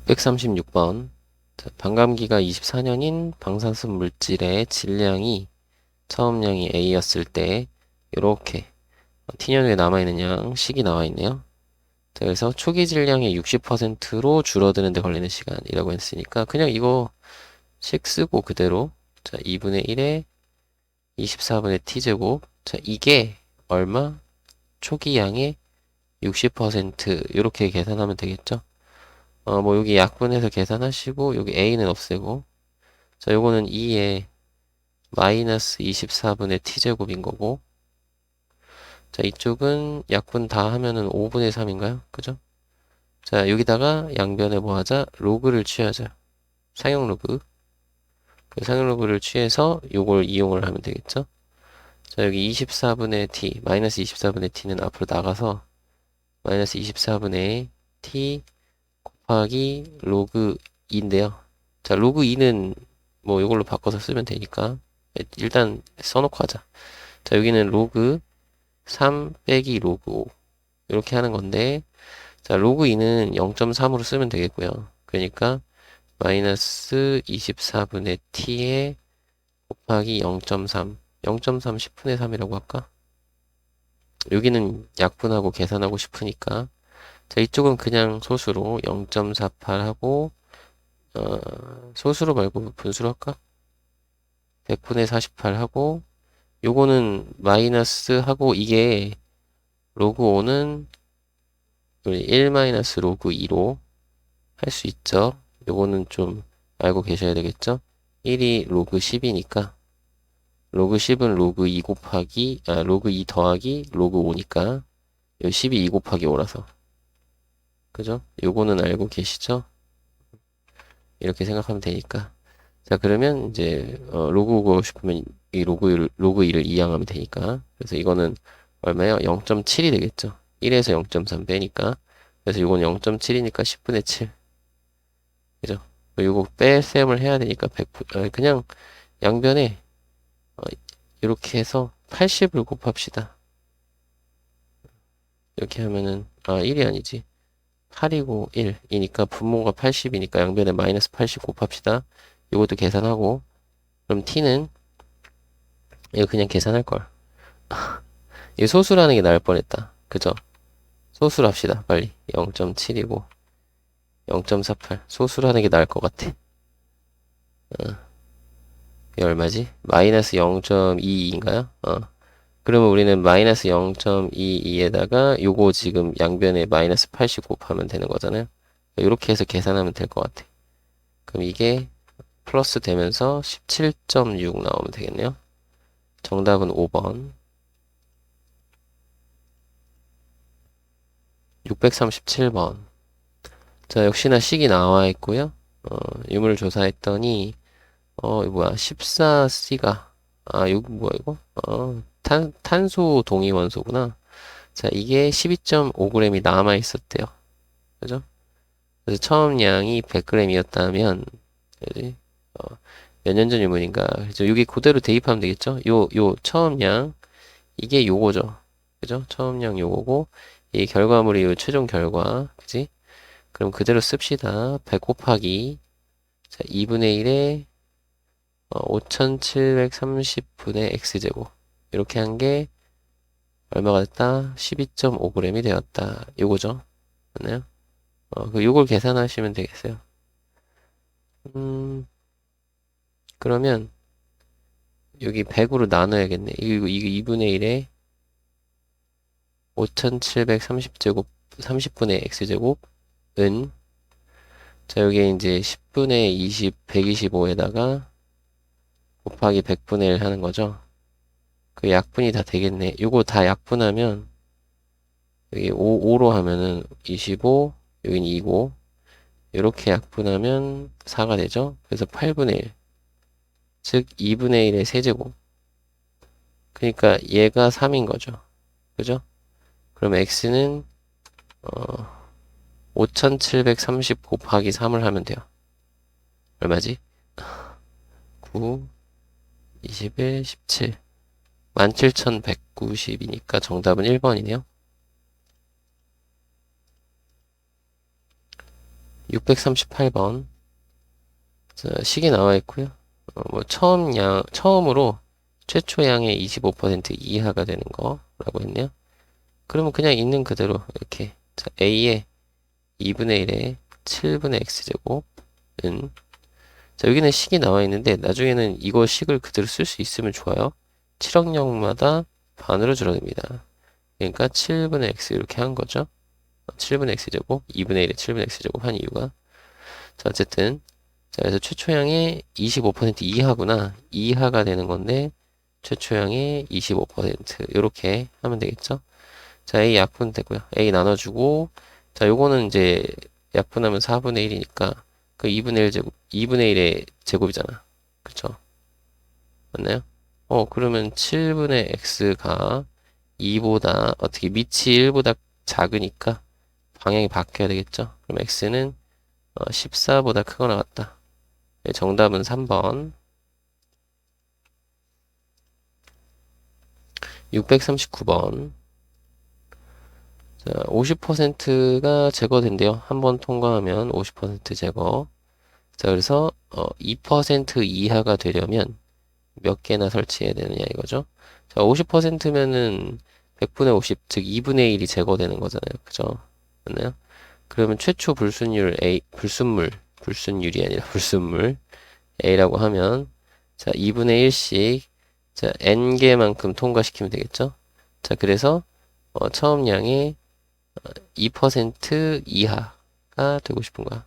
636번. 자, 반감기가 24년인 방사선 물질의 질량이 처음량이 A였을 때 이렇게 T년후에 남아있는 양식이 나와있네요. 자, 그래서 초기 질량의 60%로 줄어드는 데 걸리는 시간이라고 했으니까 그냥 이거 식 쓰고 그대로 자 2분의 1에 24분의 t제곱 자 이게 얼마? 초기 양의 60% 이렇게 계산하면 되겠죠? 뭐 여기 약분해서 계산하시고 여기 a는 없애고 자 요거는 2에 마이너스 24분의 t제곱인 거고 자 이쪽은 약분 다 하면은 5분의 3인가요? 그죠? 자 여기다가 양변에 뭐 하자? 로그를 취하자. 상용 로그 그 상용 로그를 취해서 요걸 이용을 하면 되겠죠? 자 여기 24분의 t 마이너스 24분의 t는 앞으로 나가서 마이너스 24분의 t 곱하기 로그 2인데요. 자, 로그 2는 뭐 이걸로 바꿔서 쓰면 되니까 일단 써놓고 하자. 자, 여기는 로그 3 빼기 로그 5 이렇게 하는 건데 자, 로그 2는 0.3으로 쓰면 되겠고요. 그러니까 마이너스 24분의 t에 곱하기 0.3 0.3 10분의 3이라고 할까? 여기는 약분하고 계산하고 싶으니까 자, 이쪽은 그냥 소수로 0.48하고 소수로 말고 분수로 할까? 100분의 48 하고 요거는 마이너스 하고 이게 로그 5는 1 마이너스 로그 2로 할 수 있죠. 요거는 좀 알고 계셔야 되겠죠. 1이 로그 10이니까 로그 10은 로그 2 곱하기 로그 2 더하기 로그 5니까 요 10이 2 곱하기 5라서 그죠? 요거는 알고 계시죠? 이렇게 생각하면 되니까 자, 그러면 이제 로그 오고 싶으면 이 로그 2를 이항하면 되니까. 그래서 이거는 얼마예요? 0.7이 되겠죠. 1에서 0.3 빼니까. 그래서 이건 0.7이니까 10분의 7. 그죠? 이거 빼셈을 해야 되니까 100, 그냥 양변에 이렇게 해서 80을 곱합시다. 이렇게 하면은 1이 아니지. 8이고 1이니까 분모가 80이니까 양변에 마이너스 80 곱합시다. 이것도 계산하고 그럼 t는 이거 그냥 계산할 걸. 이 소수라는 게 나을 뻔했다. 그죠? 소수로 합시다. 빨리. 0.7이고 0.48. 소수라는 게 나을 것 같아. 이게 얼마지? 마이너스 0.22인가요? 그러면 우리는 마이너스 0.22에다가 요거 지금 양변에 마이너스 80 곱하면 되는 거잖아요. 이렇게 해서 계산하면 될 것 같아. 그럼 이게 플러스 되면서 17.6 나오면 되겠네요. 정답은 5번. 637번. 자, 역시나 식이 나와 있고요. 유무를 조사했더니 이거 뭐야 14C가 이거 뭐야 이거 탄소 동위 원소구나. 자 이게 12.5g이 남아 있었대요. 그죠? 그래서 처음 양이 100g이었다면 그지? 몇 년 전 유물인가. 그죠? 여기 그대로 대입하면 되겠죠? 요 처음 양 이게 요거죠. 그죠? 처음 양 요거고 이 결과물이 요 최종 결과 그지? 그럼 그대로 씁시다. 100 곱하기 자 2분의 1에 5730분의 x제곱 이렇게 한 게 얼마가 됐다? 12.5g이 되었다. 요거죠. 맞나요? 요걸 계산하시면 되겠어요. 그러면 여기 100으로 나눠야겠네. 이거 2분의 1에 5730제곱 30분의 x제곱은 자 여기 이제 10분의 20 125에다가 곱하기 100분의 1 하는 거죠. 그 약분이 다 되겠네. 요거 다 약분하면 여기 5로 하면은 25, 여기는 2고, 이렇게 약분하면 4가 되죠? 그래서 8분의 1. 즉, 2분의 1의 세제곱. 그러니까 얘가 3인 거죠. 그죠? 그럼 x는, 5730 곱하기 3을 하면 돼요. 얼마지? 9, 21, 17. 17,190이니까 정답은 1번이네요. 638번. 자, 식이 나와 있고요. 뭐 처음으로 최초 양의 25% 이하가 되는 거라고 했네요. 그러면 그냥 있는 그대로 이렇게 자, A의 2분의 1의 7분의 x제곱은 자, 여기는 식이 나와 있는데 나중에는 이거 식을 그대로 쓸 수 있으면 좋아요. 7억령마다 반으로 줄어듭니다. 그러니까 7분의 x 이렇게 한 거죠. 7분의 x제곱, 2분의 1의 7분의 x제곱 한 이유가 자, 어쨌든 자, 그래서 최초양의 25% 이하구나. 이하가 되는 건데 최초양의 25% 이렇게 하면 되겠죠. 자, A 약분 되고요. A 나눠주고 자, 요거는 이제 약분하면 4분의 1이니까 그 2분의 1 제곱, 2분의 1의 제곱이잖아. 그쵸? 맞나요? 그러면 7분의 x가 2보다 어떻게 밑이 1보다 작으니까 방향이 바뀌어야 되겠죠? 그럼 x는 14보다 크거나 같다. 네, 정답은 3번. 639번. 자, 50%가 제거된대요. 한 번 통과하면 50% 제거. 자, 그래서 2% 이하가 되려면 몇 개나 설치해야 되느냐 이거죠. 자, 50%면은 100분의 50, 즉 2분의 1이 제거되는 거잖아요. 그죠? 맞나요? 그러면 최초 불순율 A, 불순율이 아니라 불순물 A라고 하면 자, 2분의 1씩 자, n개만큼 통과시키면 되겠죠? 자, 그래서 처음 양의 2% 이하가 되고 싶은 거야.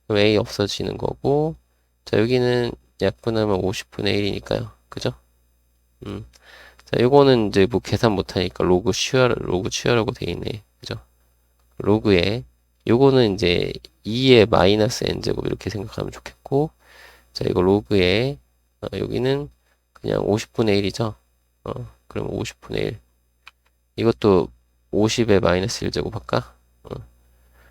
그럼 A 없어지는 거고 자, 여기는 약분하면 50분의 1이니까요. 그죠? 음. 자, 요거는 이제 뭐 계산 못하니까 로그 취하라고 돼 있네. 그죠? 로그에 요거는 이제 2의 마이너스 n제곱 이렇게 생각하면 좋겠고 자, 이거 로그에 여기는 그냥 50분의 1이죠. 그럼 50분의 1. 이것도 50의 마이너스 1제곱 할까?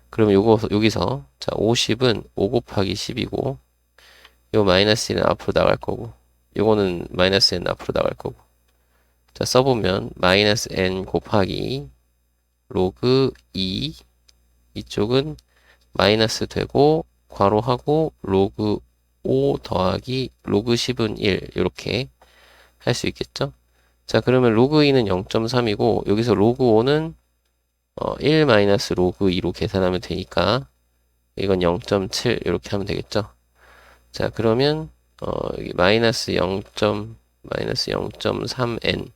그러면 여기서 자, 50은 5 곱하기 10이고 요 마이너스 1은 앞으로 나갈 거고 요거는 마이너스 n 앞으로 나갈 거고 자, 써보면 마이너스 n 곱하기 로그 2 이쪽은 마이너스 되고 괄호하고 로그 5 더하기 로그 10은 1 이렇게 할 수 있겠죠? 자, 그러면 로그 2는 0.3이고 여기서 로그 5는 1 마이너스 로그 2로 계산하면 되니까 이건 0.7 이렇게 하면 되겠죠? 자, 그러면 여기 마이너스 0.3n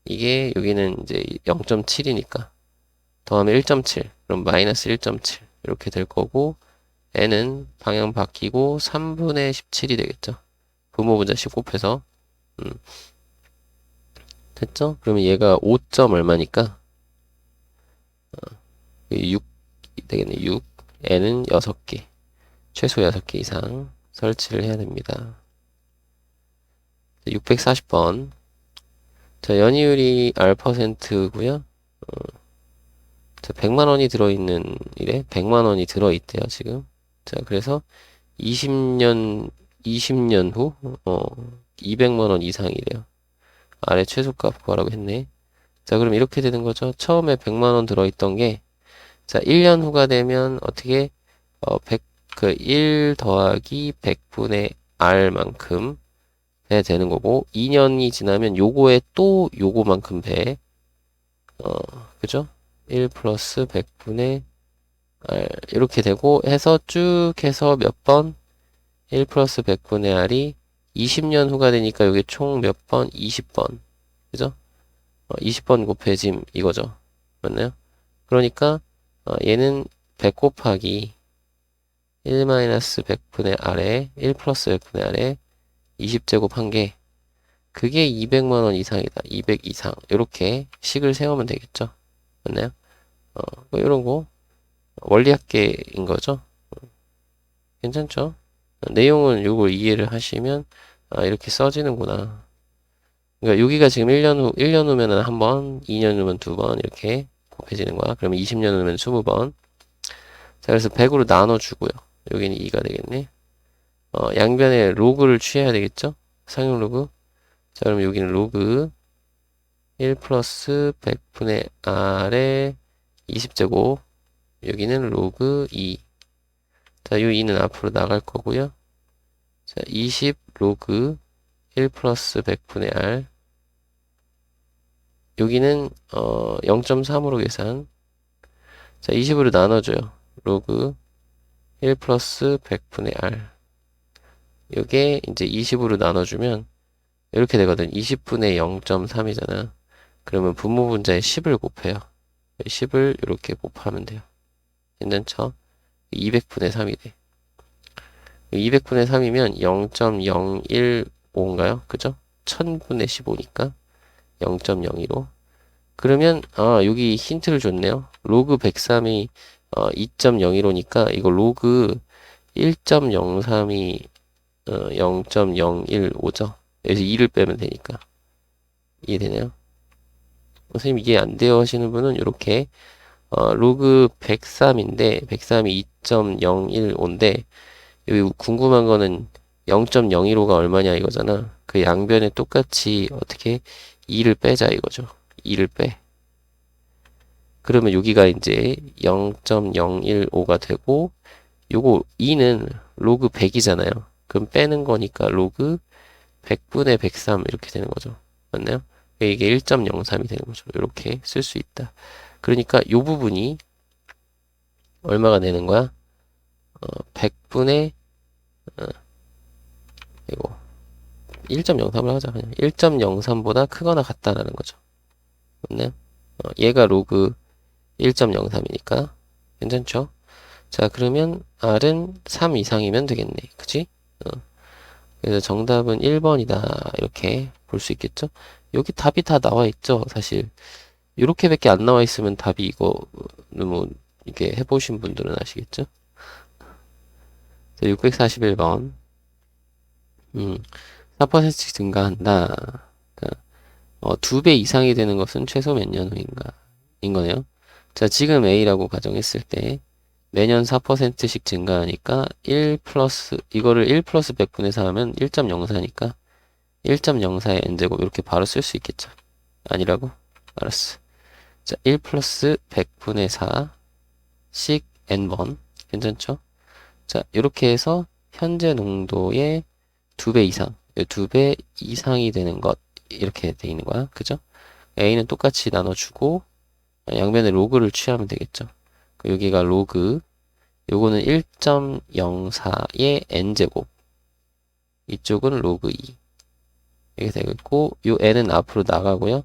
이게 여기는 이제 0.7이니까 더하면 1.7 그럼 마이너스 1.7 이렇게 될 거고 n은 방향 바뀌고 3분의 17이 되겠죠. 부모분자씩 곱해서 됐죠? 그러면 얘가 5점 얼마니까 6 되겠네. 6 n은 6개 최소 6개 이상 설치를 해야 됩니다. 640번 자, 연이율이 R%고요. 자, 100만 원이 들어있는 이래 100만 원이 들어있대요, 지금. 자, 그래서 20년 후 200만 원 이상이래요. 아래 최소값 구하라고 했네. 자, 그럼 이렇게 되는 거죠. 처음에 100만 원 들어있던 게 자, 1년 후가 되면 어떻게 1 더하기 100분의 R만큼 해야 되는 거고 2년이 지나면 요거에 또 요거만큼 배. 그죠? 1 플러스 100분의 R 이렇게 되고 해서 쭉 해서 몇 번? 1 플러스 100분의 R이 20년 후가 되니까 여기 총 몇 번? 20번. 그죠? 20번 곱해짐 이거죠. 맞나요? 그러니까 얘는 100 곱하기 1 마이너스 100분의 R에 1 플러스 100분의 R에 20제곱 한 게 그게 200만 원 이상이다. 200 이상. 이렇게 식을 세우면 되겠죠. 맞나요? 뭐 이런 거 원리학계인 거죠. 괜찮죠? 내용은 요걸 이해를 하시면 이렇게 써지는구나. 그러니까 여기가 지금 1년 후면은 한 번, 2년 후면 두 번 이렇게 곱해지는 거야. 그러면 20년 후면 20번. 자, 그래서 100으로 나눠주고요. 여기는 2가 되겠네. 양변에 로그를 취해야 되겠죠? 상용 로그. 자, 그럼 여기는 로그 1 플러스 100분의 R에 20제곱. 여기는 로그 2. 자, 요 2는 앞으로 나갈 거고요. 자, 20 로그 1 플러스 100분의 R. 여기는 0.3으로 계산. 자, 20으로 나눠줘요. 로그 1 플러스 100분의 R. 요게 이제 20으로 나눠주면 이렇게 되거든. 20분의 0.3이잖아. 그러면 분모분자에 10을 곱해요. 10을 이렇게 곱하면 돼요. 괜찮죠? 200분의 3이 돼. 200분의 3이면 0.015인가요? 그죠? 1000분의 15니까 0.015. 그러면 여기 힌트를 줬네요. 로그 103이 2.015니까 이거 로그 1.03이 0.015죠. 여기서 2를 빼면 되니까. 이해되나요? 선생님 이해 안 돼요 하시는 분은 이렇게 로그 103인데 103이 2.015인데 여기 궁금한 거는 0.015가 얼마냐 이거잖아. 그 양변에 똑같이 어떻게 2를 빼자 이거죠. 2를 빼. 그러면 여기가 이제 0.015가 되고 요거 2는 로그 100이잖아요. 그럼 빼는 거니까 로그 100분의 103 이렇게 되는 거죠. 맞나요? 이게 1.03이 되는 거죠. 이렇게 쓸 수 있다. 그러니까 요 부분이 얼마가 되는 거야? 100분의 이거 1.03을 하자. 그냥 1.03보다 크거나 같다라는 거죠. 맞나요? 얘가 로그 1.03이니까 괜찮죠? 자, 그러면 R은 3 이상이면 되겠네. 그치? 그래서 정답은 1번이다. 이렇게 볼 수 있겠죠? 여기 답이 다 나와 있죠, 사실. 이렇게밖에 안 나와 있으면 답이 이거, 뭐, 이렇게 해보신 분들은 아시겠죠? 641번. 4%씩 증가한다. 그러니까 2배 이상이 되는 것은 최소 몇 년 후인가? 인 거네요. 자, 지금 A라고 가정했을 때, 매년 4%씩 증가하니까 1 플러스, 이거를 1 플러스 100분의 4 하면 1.04니까 1.04의 n제곱 이렇게 바로 쓸 수 있겠죠. 아니라고? 알았어. 자, 1 플러스 100분의 4씩 n번. 괜찮죠? 자, 이렇게 해서 현재 농도의 2배 이상, 2배 이상이 되는 것 이렇게 돼 있는 거야. 그죠? A는 똑같이 나눠주고 양변에 로그를 취하면 되겠죠. 여기가 로그, 요거는 1.04의 n제곱, 이쪽은 로그 2 이렇게 되고 있고, 요 n은 앞으로 나가고요.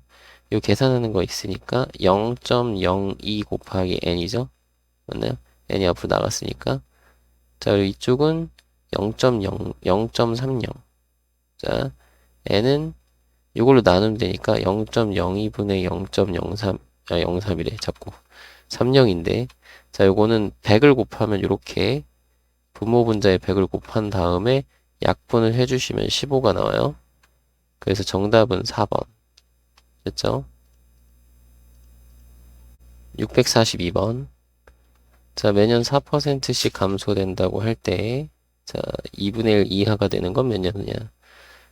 요 계산하는 거 있으니까 0.02 곱하기 n이죠. 맞나요? n이 앞으로 나갔으니까. 자, 그리고 이쪽은 0.0, 0.30. 자, n은 이걸로 나누면 되니까 0.02분의 0.03, 03이래, 자꾸. 30인데, 자, 요거는 100을 곱하면 이렇게 분모분자에 100을 곱한 다음에 약분을 해주시면 15가 나와요. 그래서 정답은 4번. 됐죠? 642번. 자, 매년 4%씩 감소된다고 할 때, 자, 2분의 1 이하가 되는 건 몇 년 후냐?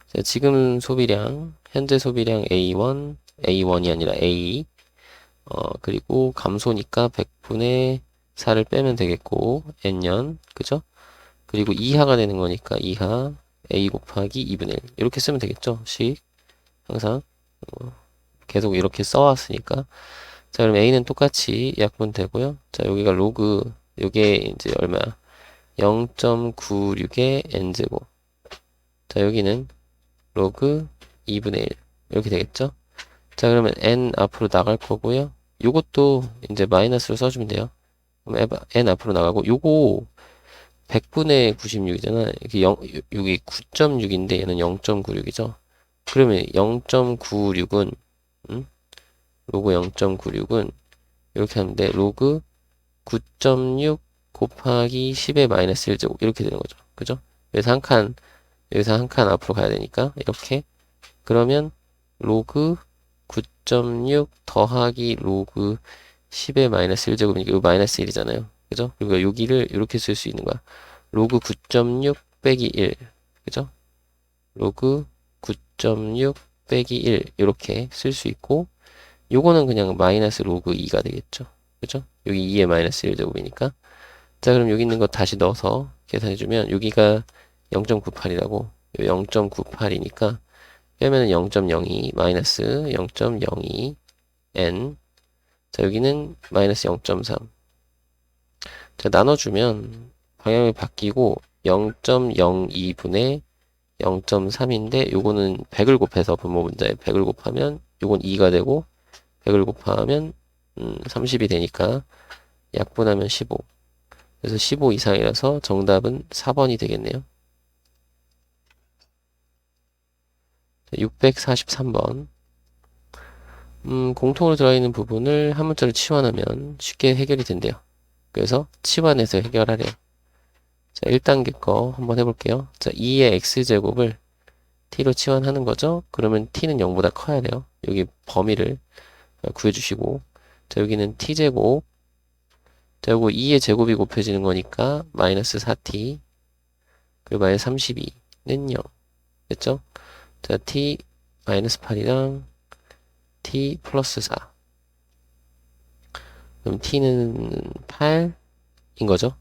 자, 지금 소비량, 현재 소비량 A1이 아니라 A, 그리고 감소니까 100분의 4를 빼면 되겠고, N년, 그죠? 그리고 이하가 되는 거니까 이하, A 곱하기 2분의 1. 이렇게 쓰면 되겠죠? 식, 항상. 계속 이렇게 써왔으니까. 자, 그럼 A는 똑같이 약분 되고요. 자, 여기가 로그, 요게 이제 얼마야? 0.96의 n제곱. 자, 여기는 로그 2분의 1. 이렇게 되겠죠? 자, 그러면 n 앞으로 나갈 거고요. 요것도 이제 마이너스로 써주면 돼요. 그럼 n 앞으로 나가고, 요거 100분의 96이잖아. 여기 9.6인데 얘는 0.96이죠. 그러면 0.96은, 로그 0.96은 이렇게 하는데, 로그 9.6 곱하기 10의 마이너스 1제곱 이렇게 되는 거죠. 그죠? 여기서 한 칸 앞으로 가야 되니까 이렇게. 그러면 로그 9.6 더하기 로그 10의 마이너스 1제곱이니까 이거 마이너스 1이잖아요. 그죠? 그리고 여기를 이렇게 쓸 수 있는 거야. 로그 9.6 빼기 1. 그죠? 로그 9.6 빼기 1 이렇게 쓸 수 있고, 요거는 그냥 마이너스 로그 2가 되겠죠. 그죠? 여기 2의 마이너스 1제곱이니까. 자, 그럼 여기 있는 거 다시 넣어서 계산해주면 여기가 0.98이라고 0.98이니까 빼면은 0.02 마이너스 0.02 n. 자, 여기는 마이너스 0.3. 자, 나눠주면 방향이 바뀌고 0.02분의 0.3인데 요거는 100을 곱해서 분모 문자에 100을 곱하면 요건 2가 되고 100을 곱하면 30이 되니까 약분하면 15. 그래서 15 이상이라서 정답은 4번이 되겠네요. 643번. 공통으로 들어있는 부분을 한 문자로 치환하면 쉽게 해결이 된대요. 그래서 치환해서 해결하래요. 자, 1단계 거 한번 해볼게요. 자, 2의 x제곱을 t로 치환하는 거죠. 그러면 t는 0보다 커야 돼요. 여기 범위를 구해주시고, 자, 여기는 t제곱, 자, 요거 2의 제곱이 곱해지는 거니까 마이너스 4t, 그리고 마이너스 32는 0. 됐죠? 자, t 마이너스 8이랑 t 플러스 4. 그럼 t는 8인 거죠?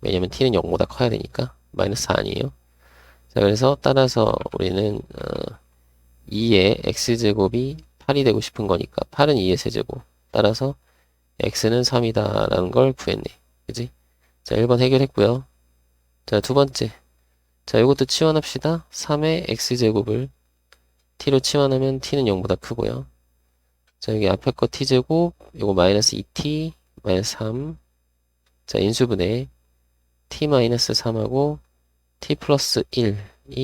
왜냐면 t는 0보다 커야 되니까. 마이너스 4 아니에요. 자, 그래서 따라서 우리는 2의 x제곱이 8이 되고 싶은 거니까 8은 2의 세제곱. 따라서 x는 3이다 라는 걸 구했네. 그지? 자, 1번 해결했고요. 자, 두 번째. 자, 이것도 치환합시다. 3의 x제곱을 t로 치환하면 t는 0보다 크고요. 자, 여기 앞에 거 t제곱, 요거 마이너스 2t, 마이너스 3. 자, 인수분해 t 마이너스 3하고 t 플러스 1이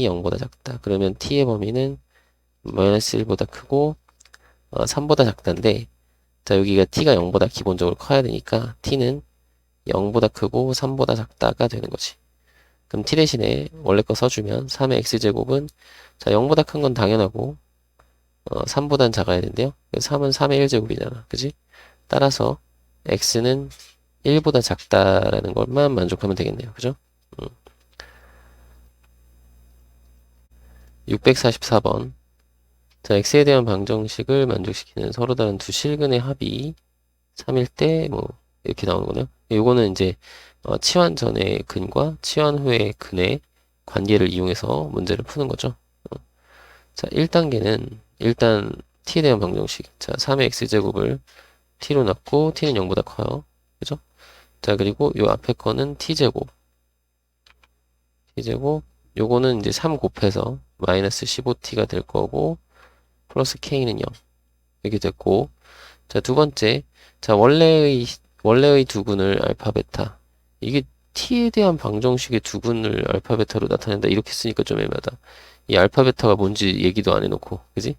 0보다 작다. 그러면 t의 범위는 마이너스 1보다 크고 3보다 작다인데, 자, 여기가 t가 0보다 기본적으로 커야 되니까 t는 0보다 크고 3보다 작다가 되는 거지. 그럼 t 대신에 원래 거 써주면 3의 x제곱은, 자, 0보다 큰 건 당연하고 3보단 작아야 된대요. 3은 3의 1제곱이잖아. 그지? 따라서 x는 1보다 작다라는 것만 만족하면 되겠네요. 그죠? 644번. 자, x에 대한 방정식을 만족시키는 서로 다른 두 실근의 합이 3일 때 뭐 이렇게 나오는 거네요. 요거는 이제 치환 전의 근과 치환 후의 근의 관계를 이용해서 문제를 푸는 거죠. 자, 1단계는 일단 t에 대한 방정식. 자, 3의 x제곱을 t로 놨고 t는 0보다 커요. 그죠? 자, 그리고 요 앞에 거는 t제곱. 요거는 이제 3 곱해서 마이너스 15t가 될 거고 플러스 k는 0 이렇게 됐고, 자, 두 번째. 자, 원래의 두근을 알파 베타. 이게 t에 대한 방정식의 두근을 알파 베타로 나타낸다 이렇게 쓰니까 좀 애매하다. 이 알파 베타가 뭔지 얘기도 안 해놓고, 그지?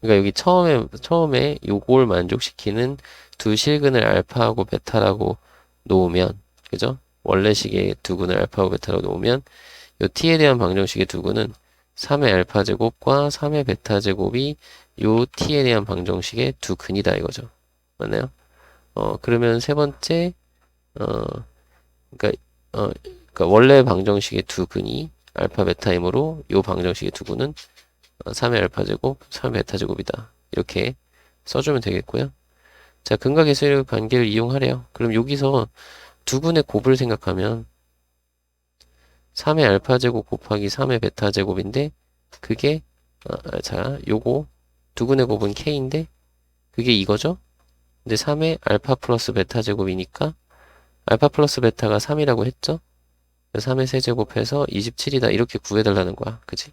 그러니까 여기 처음에 요걸 만족시키는 두 실근을 알파하고 베타라고 놓으면, 그죠? 원래식의 두근을 알파하고 베타라고 놓으면 요 t에 대한 방정식의 두근은 3의 알파 제곱과 3의 베타 제곱이 요 t에 대한 방정식의 두 근이다 이거죠. 맞나요? 그러면 세 번째, 어, 그러니까, 그러니까 원래 방정식의 두 근이 알파 베타이므로 요 방정식의 두 근은 3의 알파 제곱, 3의 베타 제곱이다. 이렇게 써주면 되겠고요. 자, 근과 계수의 관계를 이용하래요. 그럼 여기서 두 근의 곱을 생각하면 3의 알파 제곱 곱하기 3의 베타 제곱인데 그게 자, 요거 두 근의 곱은 k인데 그게 이거죠? 근데 3의 알파 플러스 베타 제곱이니까 알파 플러스 베타가 3이라고 했죠? 3의 세제곱해서 27이다 이렇게 구해달라는 거야. 그지?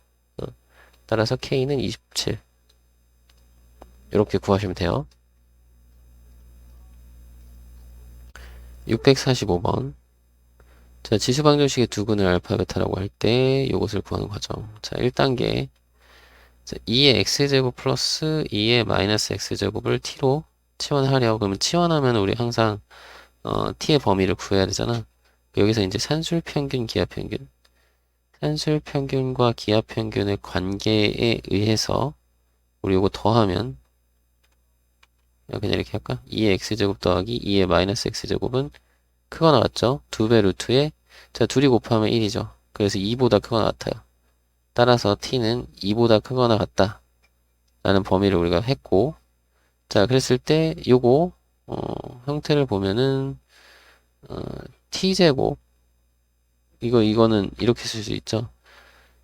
따라서 k는 27 이렇게 구하시면 돼요. 645번. 자, 지수방정식의 두근을 알파 베타라고 할 때 이것을 구하는 과정. 자, 1단계. 자, 2의 x제곱 플러스 2의 마이너스 x제곱을 t로 치환하려고. 그러면 치환하면 우리 항상 t의 범위를 구해야 되잖아. 여기서 이제 산술평균, 기하평균. 산술평균과 기하평균의 관계에 의해서 우리 이거 더하면 그냥 이렇게 할까? 2의 x제곱 더하기 2의 마이너스 x제곱은 크거 나왔죠? 2배 루트에 자, 둘이 곱하면 1이죠. 그래서 2보다 크거나 같아요. 따라서 t는 2보다 크거나 같다 라는 범위를 우리가 했고, 자, 그랬을 때 요거 형태를 보면은 t제곱, 이거는 이렇게 쓸 수 있죠.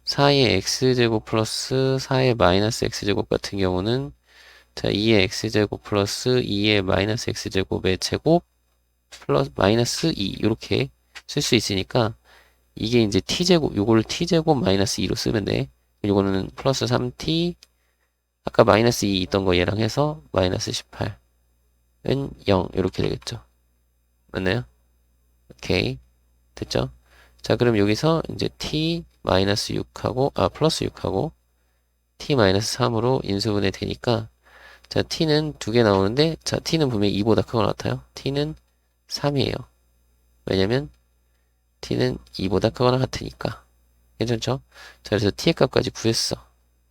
4의 x제곱 플러스 4의 마이너스 x제곱 같은 경우는 자, 2의 x제곱 플러스 2의 마이너스 x제곱의 제곱 플러스 마이너스 2 이렇게 쓸 수 있으니까 이게 이제 t제곱, 요걸 t제곱 마이너스 2로 쓰면 돼. 요거는 플러스 3t, 아까 마이너스 2 있던 거 얘랑 해서 마이너스 18은 0 이렇게 되겠죠. 맞나요? 오케이. 됐죠? 자, 그럼 여기서 이제 t 마이너스 6하고, 플러스 6하고, t 마이너스 3으로 인수분해 되니까, 자, t는 두 개 나오는데, 자, t는 분명히 2보다 크거 같아요. t는 3이에요. 왜냐면, t는 2보다 크거나 같으니까. 괜찮죠? 자, 그래서 t의 값까지 구했어.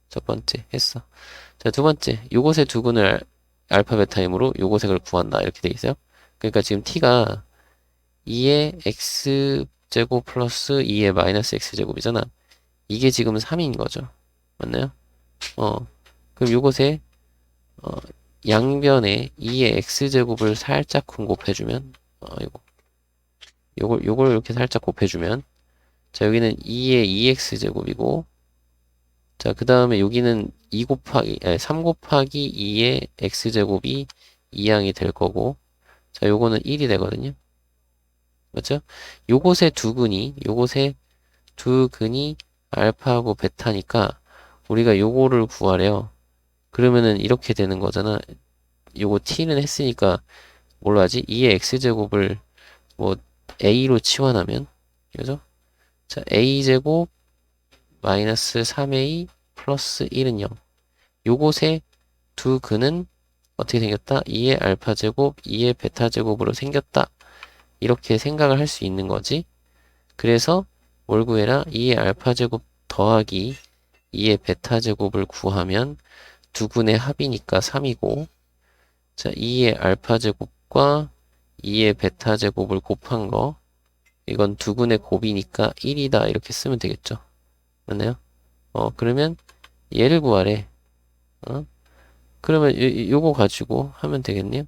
첫 번째, 했어. 자, 두 번째, 요것의 두근을 알파 베타임으로 요것의 걸 구한다. 이렇게 돼 있어요. 그러니까 지금 t가 2의 x제곱 플러스 2의 마이너스 x제곱이잖아. 이게 지금 3인 거죠. 맞나요? 그럼 요것에 어, 양변에 2의 x제곱을 살짝 곱해주면 요걸 이렇게 살짝 곱해주면 자, 여기는 2의 2x제곱이고 자, 그 다음에 여기는 3 곱하기 2의 x제곱이 2양이 될 거고 자, 요거는 1이 되거든요. 맞죠? 요것의 두 근이 알파하고 베타니까 우리가 요거를 구하래요. 그러면은 이렇게 되는 거잖아. 요거 t는 했으니까 뭘로 하지? 2의 x제곱을 뭐 a로 치환하면 그죠? 자, a제곱 마이너스 3a 플러스 1은 0. 요것의 두 근은 어떻게 생겼다? 2의 알파제곱, 2의 베타제곱으로 생겼다. 이렇게 생각을 할 수 있는 거지. 그래서 뭘 구해라? 2의 알파제곱 더하기 2의 베타제곱을 구하면 두 근의 합이니까 3이고 자, 2의 알파제곱과 2의 베타제곱을 곱한 거 이건 두 근의 곱이니까 1이다 이렇게 쓰면 되겠죠. 맞나요? 그러면 얘를 구하래. 그러면 요거 가지고 하면 되겠네요.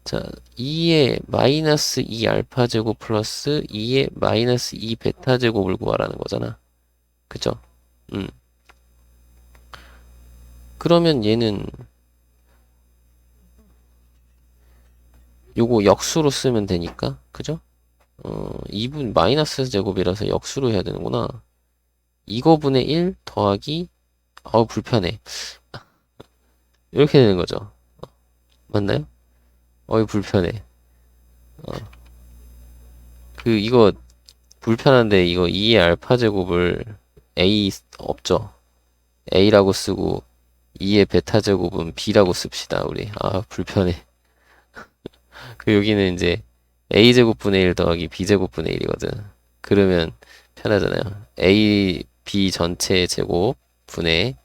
자, 2의 마이너스 2 알파 제곱 플러스 2의 마이너스 2 베타 제곱을 구하라는 거잖아. 그죠? 음. 그러면 얘는 요거 역수로 쓰면 되니까. 그죠? 2분 마이너스 제곱이라서 역수로 해야 되는구나. 이거분의 1 더하기 불편해. 이렇게 되는 거죠. 맞나요? 불편해. 어. 이거 불편한데 이거 2의 알파 제곱을 A 없죠. A라고 쓰고 2의 베타 제곱은 B라고 씁시다, 우리. 불편해. 여기는 이제 A제곱분의 1 더하기 B제곱분의 1이거든. 그러면 편하잖아요. A, B 전체 제곱 분의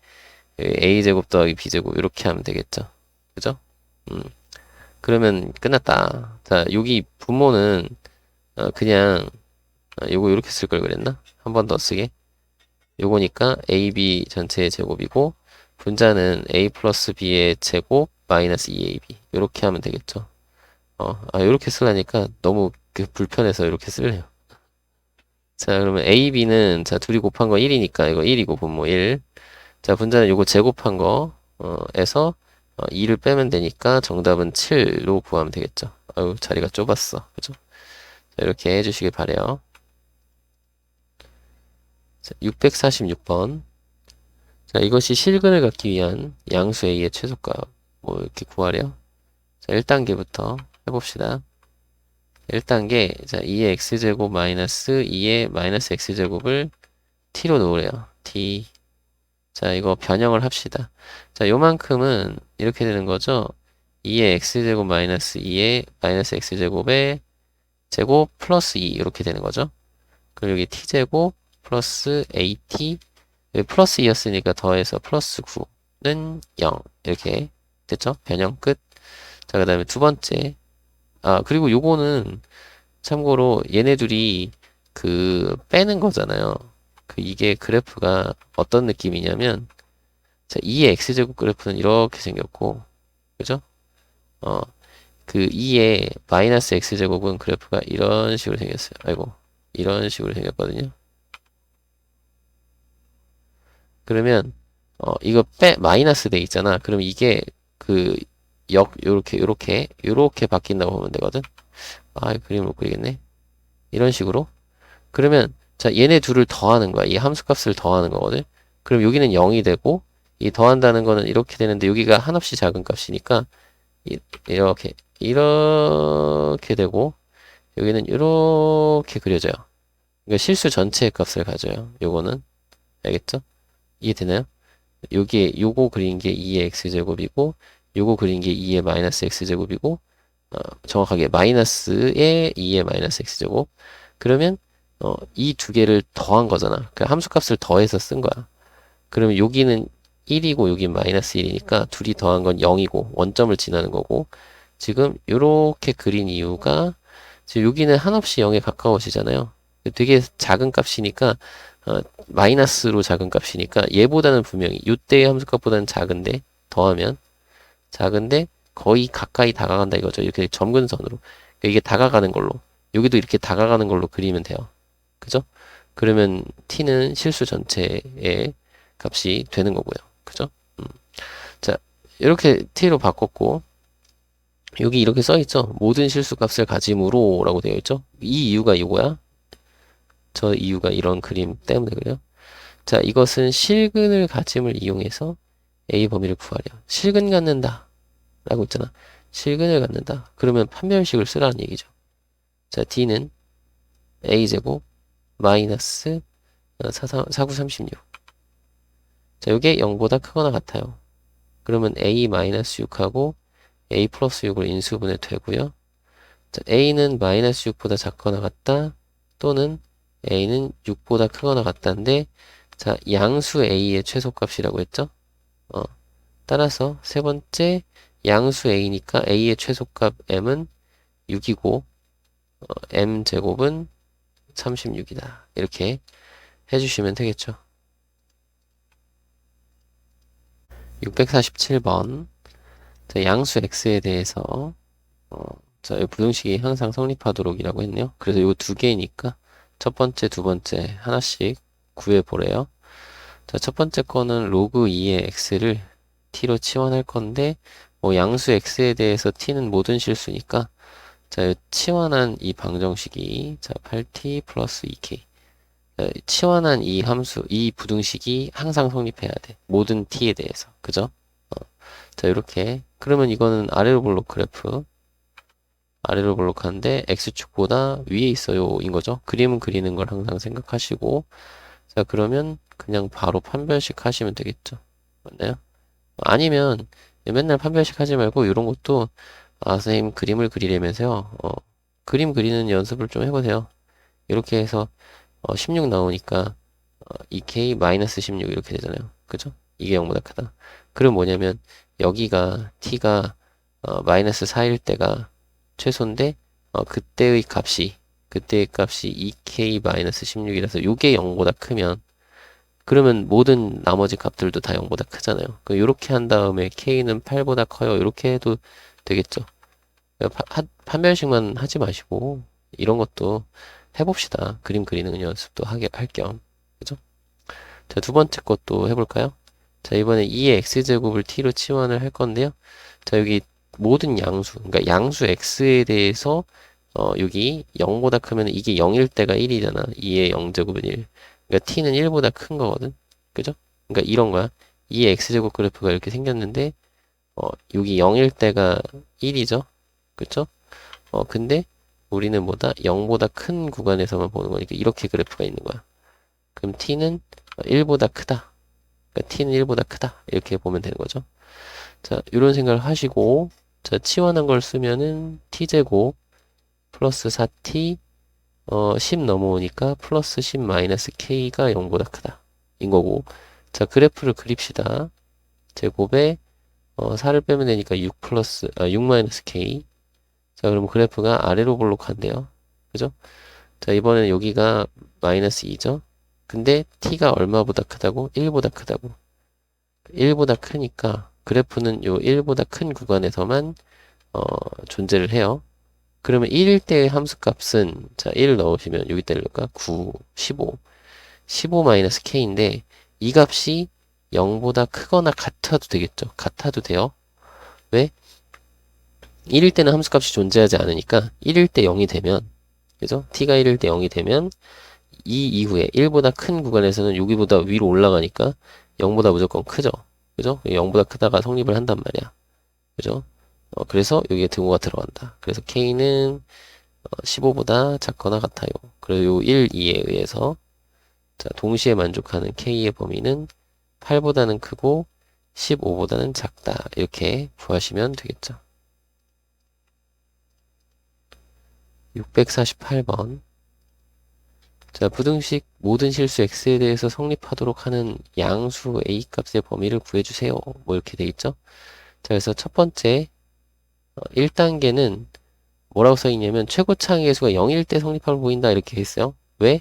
A제곱 더하기 B제곱 이렇게 하면 되겠죠. 그죠? 그러면 끝났다. 자, 여기 분모는 그냥 요거 이렇게 쓸 걸 그랬나? 한 번 더 쓰게. 요거니까 AB 전체의 제곱이고 분자는 A 플러스 B의 제곱 마이너스 2AB 이렇게 하면 되겠죠. 이렇게 쓰려니까 너무 불편해서 이렇게 쓸래요. 자, 그러면 A, B는 자 둘이 곱한 거 1이니까 이거 1이고 분모 1. 자, 분자는 요거 제곱한 거 에서 2를 빼면 되니까 정답은 7로 구하면 되겠죠. 자리가 좁았어. 그죠? 자, 이렇게 해주시길 바래요. 646번. 자, 이것이 실근을 갖기 위한 양수 A의 최소값. 뭐, 이렇게 구하래요. 자, 1단계부터 해봅시다. 1단계, 자, 2의 x제곱 마이너스 2의 마이너스 x제곱을 t로 놓으래요. t. 자, 이거 변형을 합시다. 자, 요만큼은 이렇게 되는 거죠. 2의 x제곱 마이너스 2의 마이너스 x제곱의 제곱 플러스 2 이렇게 되는 거죠. 그럼 여기 t제곱 플러스 at 여기 플러스 2였으니까 더해서 플러스 9는 0 이렇게 됐죠? 변형 끝. 자, 그 다음에 두 번째 그리고 요거는 참고로 얘네 둘이 빼는 거잖아요. 이게 그래프가 어떤 느낌이냐면 자, 2의 x제곱 그래프는 이렇게 생겼고 그죠? 그 2의 마이너스 x제곱은 그래프가 이런 식으로 생겼어요. 아이고, 이런 식으로 생겼거든요. 그러면 이거 마이너스 돼 있잖아. 그럼 이게 그 요렇게 바뀐다고 보면 되거든. 아, 이 그림을 못 그리겠네. 이런 식으로. 그러면 자, 얘네 둘을 더하는 거야. 이 함수값을 더하는 거거든. 그럼 여기는 0이 되고 이 더한다는 거는 이렇게 되는데 여기가 한없이 작은 값이니까 이렇게 이렇게 되고 여기는 이렇게 그려져요. 그러니까 실수 전체의 값을 가져요. 요거는 알겠죠? 이해되나요? 여기에 요거 그린 게 2의 x제곱이고 요거 그린 게 2의 마이너스 x제곱이고 정확하게 마이너스의 2의 마이너스 x제곱. 그러면 이 두 개를 더한 거잖아. 그 함수값을 더해서 쓴 거야. 그러면 여기는 1이고 여기 마이너스 1이니까 둘이 더한 건 0이고 원점을 지나는 거고 지금 요렇게 그린 이유가 지금 여기는 한없이 0에 가까워지잖아요. 되게 작은 값이니까 마이너스로 작은 값이니까 얘보다는 분명히 요때의 함수값보다는 작은데 더하면 작은데 거의 가까이 다가간다 이거죠. 이렇게 점근선으로. 그러니까 이게 다가가는 걸로 여기도 이렇게 다가가는 걸로 그리면 돼요. 그죠? 그러면 t는 실수 전체의 값이 되는 거고요. 그죠? 자, 이렇게 t로 바꿨고 여기 이렇게 써 있죠. 모든 실수 값을 가짐으로 라고 되어 있죠. 이 이유가 이거야. 저 이유가 이런 그림 때문에 그래요. 자, 이것은 실근을 가짐을 이용해서 A 범위를 구하려. 실근 갖는다. 라고 있잖아. 실근을 갖는다. 그러면 판별식을 쓰라는 얘기죠. 자, D는 A제곱 마이너스 4936. 자, 이게 0보다 크거나 같아요. 그러면 A 마이너스 6하고 A 플러스 6을 인수분해 되고요. 자, A는 마이너스 6보다 작거나 같다. 또는 A는 6보다 크거나 같다인데 자, 양수 A의 최소값이라고 했죠? 따라서 세 번째 양수 A니까 A의 최소값 M은 6이고 M제곱은 36이다. 이렇게 해주시면 되겠죠. 647번 양수 X에 대해서 자, 이 부등식이 항상 성립하도록이라고 했네요. 그래서 이거 두 개니까 첫 번째, 두 번째 하나씩 구해보래요. 자, 첫 번째 거는 로그 2의 x를 t로 치환할 건데 뭐 양수 x에 대해서 t는 모든 실수니까 자, 치환한 이 방정식이 자, 8t 플러스 2k 치환한 이 함수, 이 부등식이 항상 성립해야 돼. 모든 t에 대해서. 그죠? 자, 이렇게. 그러면 이거는 아래로 볼록 그래프. 아래로 볼록하는데 x축보다 위에 있어요. 인 거죠. 그림은 그리는 걸 항상 생각하시고 자, 그러면 그냥 바로 판별식 하시면 되겠죠. 맞나요? 아니면 맨날 판별식 하지 말고 이런 것도 선생님 그림을 그리려면서요. 그림 그리는 연습을 좀 해보세요. 이렇게 해서 16 나오니까 2k-16 이렇게 되잖아요. 그죠? 이게 0보다 크다. 그럼 뭐냐면 여기가 t가 마이너스 4일 때가 최소인데 그때의 값이 2k-16이라서 요게 0보다 크면 그러면 모든 나머지 값들도 다 0보다 크잖아요. 이렇게 한 다음에 k는 8보다 커요. 이렇게 해도 되겠죠. 판별식만 하지 마시고 이런 것도 해봅시다. 그림 그리는 연습도 할 겸. 그죠? 자, 두 번째 것도 해볼까요? 자, 이번에 2의 x제곱을 t로 치환을 할 건데요. 자, 여기 모든 양수, 그러니까 양수 x에 대해서 여기 0보다 크면 이게 0일 때가 1이잖아. 2의 0제곱은 1. 그러니까 t는 1보다 큰 거거든. 그죠? 그러니까 이런 거야. 2의 x제곱 그래프가 이렇게 생겼는데 여기 0일 때가 1이죠. 그쵸? 근데 우리는 뭐다? 0보다 큰 구간에서만 보는 거니까 이렇게 그래프가 있는 거야. 그럼 t는 1보다 크다. 그러니까 t는 1보다 크다. 이렇게 보면 되는 거죠. 자, 이런 생각을 하시고 자, 치환한 걸 쓰면은 t제곱 플러스 4t 10 넘어오니까 플러스 10 마이너스 k가 0보다 크다. 인 거고 자, 그래프를 그립시다. 제곱에 4를 빼면 되니까 6 마이너스 k 자, 그럼 그래프가 아래로 볼록한데요. 그죠? 자, 이번에는 여기가 마이너스 2죠? 근데 t가 얼마보다 크다고? 1보다 크다고. 1보다 크니까 그래프는 요 1보다 큰 구간에서만 존재를 해요. 그러면 1일 때의 함수값은, 자, 1을 넣으시면 여기다 넣을까? 9, 15. 15 마이너스 k인데, 이 값이 0보다 크거나 같아도 되겠죠? 같아도 돼요. 왜? 1일 때는 함수값이 존재하지 않으니까, 1일 때 0이 되면, 그죠? t가 1일 때 0이 되면, 이 이후에 1보다 큰 구간에서는 여기보다 위로 올라가니까 0보다 무조건 크죠. 그죠? 0보다 크다가 성립을 한단 말이야. 그죠? 그래서 여기에 등호가 들어간다. 그래서 k는 15보다 작거나 같아요. 그리고 1, 2에 의해서 자, 동시에 만족하는 k의 범위는 8보다는 크고 15보다는 작다. 이렇게 구하시면 되겠죠. 648번. 자, 부등식 모든 실수 x에 대해서 성립하도록 하는 양수 a 값의 범위를 구해주세요. 뭐 이렇게 돼 있죠? 자, 그래서 첫 번째 1단계는 뭐라고 써있냐면 최고차항 계수가 0일 때 성립함을 보인다 이렇게 돼 있어요. 왜?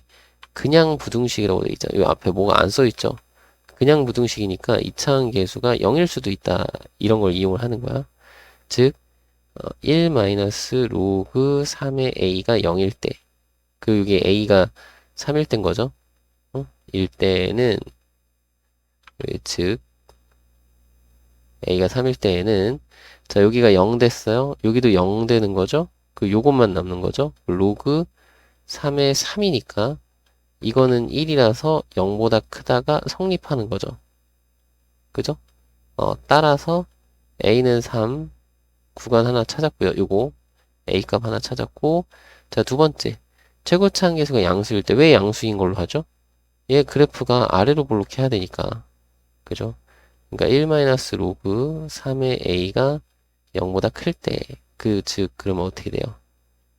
그냥 부등식이라고 돼 있잖아요. 이 앞에 뭐가 안 써있죠? 그냥 부등식이니까 이차항 계수가 0일 수도 있다. 이런 걸 이용을 하는 거야. 즉 1 마이너스 로그 3의 a가 0일 때, 이게 a가 3일 때인 거죠. 1 때는, 즉 a가 3일 때에는, 자, 여기가 0 됐어요. 여기도 0 되는 거죠. 요것만 남는 거죠. 로그 3의 3이니까 이거는 1이라서 0보다 크다가 성립하는 거죠. 그죠? 따라서 a는 3, 구간 하나 찾았고요. 요거 a 값 하나 찾았고, 자, 두 번째 최고차항 계수가 양수일 때 왜 양수인 걸로 하죠? 얘 그래프가 아래로 볼록해야 되니까. 그죠? 그러니까 1 로그 3의 a가 0보다 클 때, 즉 그러면 어떻게 돼요?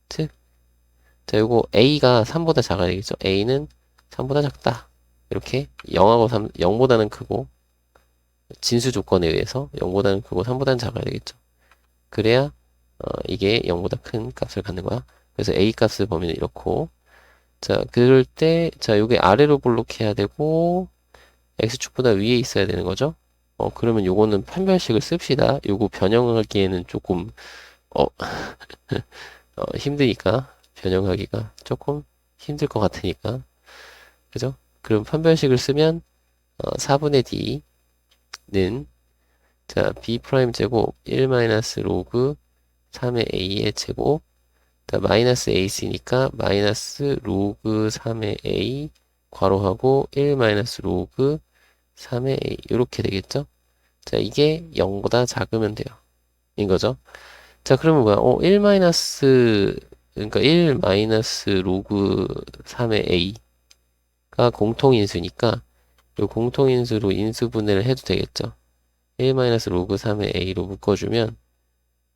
즉, 자, 요거 a가 3보다 작아야 되겠죠? a는 3보다 작다. 이렇게 0하고 3, 0보다는 크고 진수 조건에 의해서 0보다는 크고 3보다는 작아야 되겠죠? 그래야 이게 0보다 큰 값을 갖는 거야. 그래서 a 값의 범위는 이렇고, 자, 그럴 때, 자, 요게 아래로 볼록해야 되고 x축보다 위에 있어야 되는 거죠? 그러면 요거는 판별식을 씁시다. 요거 변형하기에는 조금 어, 힘드니까 변형하기가 조금 힘들 것 같으니까, 그죠? 그럼 판별식을 쓰면 4분의 d는 자 b 프라임 제곱 1 마이너스 로그 3의 a의 제곱, 자, 마이너스 ac니까 마이너스 로그 3의 a 괄호하고 1 마이너스 로그 3의 a 이렇게 되겠죠? 자, 이게 0보다 작으면 돼요. 인 거죠. 자, 그러면 뭐야? 1 마이너스, 그러니까 1 마이너스 로그 3의 a가 공통인수니까 이 공통인수로 인수분해를 해도 되겠죠. 1 마이너스 로그 3의 a로 묶어주면,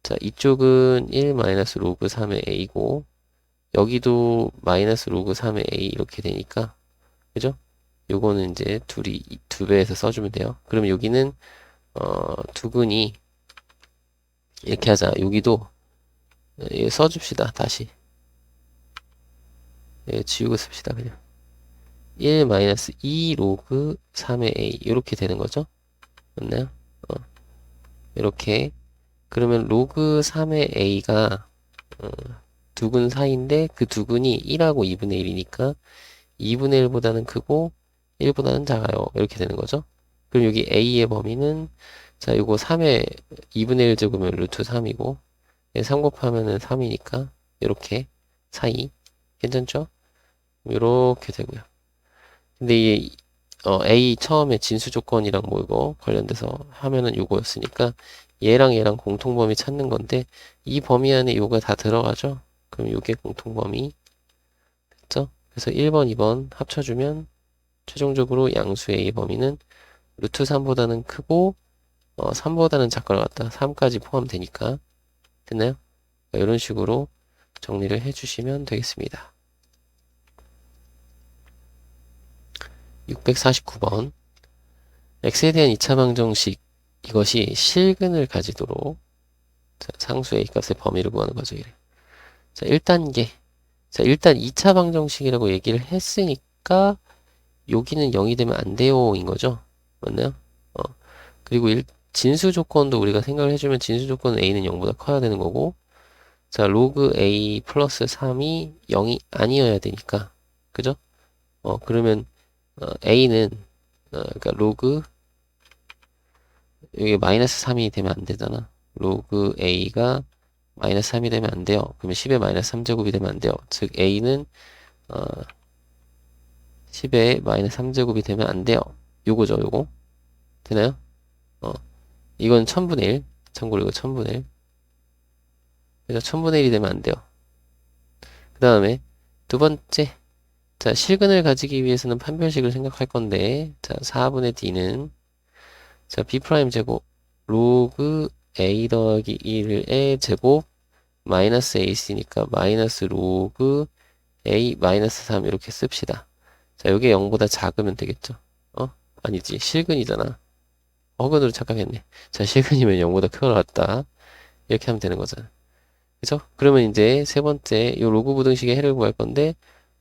자, 이쪽은 1 마이너스 로그 3의 a고 여기도 마이너스 로그 3의 a 이렇게 되니까, 그죠? 요거는 이제 둘이 2배에서 써주면 돼요. 그럼 여기는 두근이 이렇게 하자. 여기도 써줍시다. 다시 지우고 씁시다. 그냥 1 마이너스 2 로그 3의 a 이렇게 되는 거죠. 맞나요? 이렇게. 그러면 로그 3의 a가 두근 사이인데 그 두근이 1하고 2분의 1이니까 2분의 1보다는 크고 1보다는 작아요. 이렇게 되는 거죠. 그럼 여기 a의 범위는, 자, 요거 3의 2분의 1 제곱이면 루트 3이고 3 곱하면은 3이니까 이렇게 사이. 괜찮죠? 이렇게 되고요. 근데 이 A 처음에 진수 조건이랑 뭐 이거 관련돼서 하면은 요거였으니까 얘랑 공통범위 찾는 건데, 이 범위 안에 요거 다 들어가죠? 그럼 요게 공통범위 됐죠? 그래서 1번, 2번 합쳐주면 최종적으로 양수 A 범위는 루트 3보다는 크고 3보다는 작거나 같다. 3까지 포함되니까. 됐나요? 이런 식으로 정리를 해주시면 되겠습니다. 649번. x에 대한 2차 방정식, 이것이 실근을 가지도록, 자, 상수 a 값의 범위를 구하는 거죠. 이래. 자, 1단계. 자, 일단 2차 방정식이라고 얘기를 했으니까 여기는 0이 되면 안 돼요 인 거죠. 맞나요? 그리고 진수 조건도 우리가 생각을 해주면 진수 조건은 a는 0보다 커야 되는 거고, 자, 로그 a 플러스 3이 0이 아니어야 되니까. 그죠? 그러면, a는, 그러니까 로그, 여기 마이너스 3이 되면 안 되잖아. 로그 a가 마이너스 3이 되면 안 돼요. 그러면 10의 마이너스 3제곱이 되면 안 돼요. 즉, a는, 어, 10의 마이너스 3제곱이 되면 안 돼요. 요거죠, 요거. 되나요? 어, 이건 1000분의 1. 참고로 이거 1000분의 1. 그래서 1000분의 1이 되면 안 돼요. 그 다음에 두 번째. 자, 실근을 가지기 위해서는 판별식을 생각할 건데, 자, 4분의 d는, 자, b 프라임 제곱, 로그 a 더하기 1의 제곱, 마이너스 ac니까 마이너스 로그 a 마이너스 3 이렇게 씁시다. 자, 요게 0보다 작으면 되겠죠? 아니지. 실근이잖아. 허근으로 착각했네. 자, 실근이면 0보다 크게 나왔다. 이렇게 하면 되는 거잖아. 그죠? 그러면 이제 세 번째, 요 로그 부등식의 해를 구할 건데,